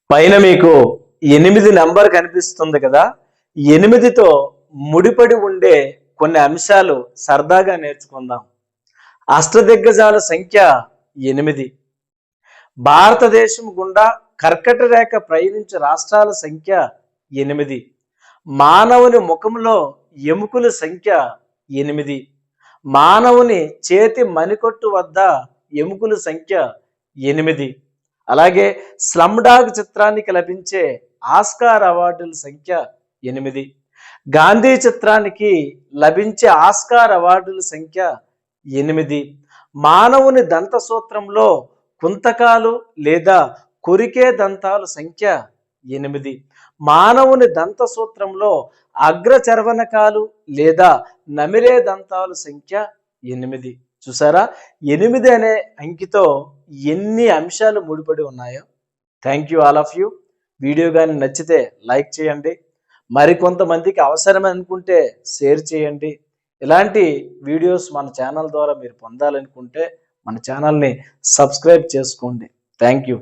పైన మీకు 8 నెంబర్ కనిపిస్తుంది కదా. 8తో ముడిపడి ఉండే కొన్ని అంశాలు సరదాగా నేర్చుకుందాం. అష్టదిగ్గజాల సంఖ్య 8. భారతదేశం గుండా కర్కట రేఖ ప్రయాణించే రాష్ట్రాల సంఖ్య 8. మానవుని ముఖంలో ఎముకల సంఖ్య 8. మానవుని చేతి మణికట్టు వద్ద ఎముకల సంఖ్య 8. అలాగే స్లమ్ డాగ్ చిత్రానికి లభించే ఆస్కార్ అవార్డుల సంఖ్య 8. గాంధీ చిత్రానికి లభించే ఆస్కార్ అవార్డుల సంఖ్య 8. మానవుని దంత సూత్రంలో కుంతకాలు లేదా కొరికే దంతాల సంఖ్య 8. మానవుని దంత సూత్రంలో అగ్రచర్వనకాలు లేదా నమిలే దంతాల సంఖ్య 8. చూసారా, 8 అనే అంకితో ఎన్ని అంశాలు ముడిపడి ఉన్నాయో. Thank you all of you. Video కానీ నచ్చితే లైక్ చేయండి, మరికొంతమందికి అవసరం అనుకుంటే షేర్ చేయండి. ఇలాంటి వీడియోస్ మన ఛానల్ ద్వారా మీరు పొందాలనుకుంటే మన ఛానల్ని సబ్స్క్రైబ్ చేసుకోండి. Thank you.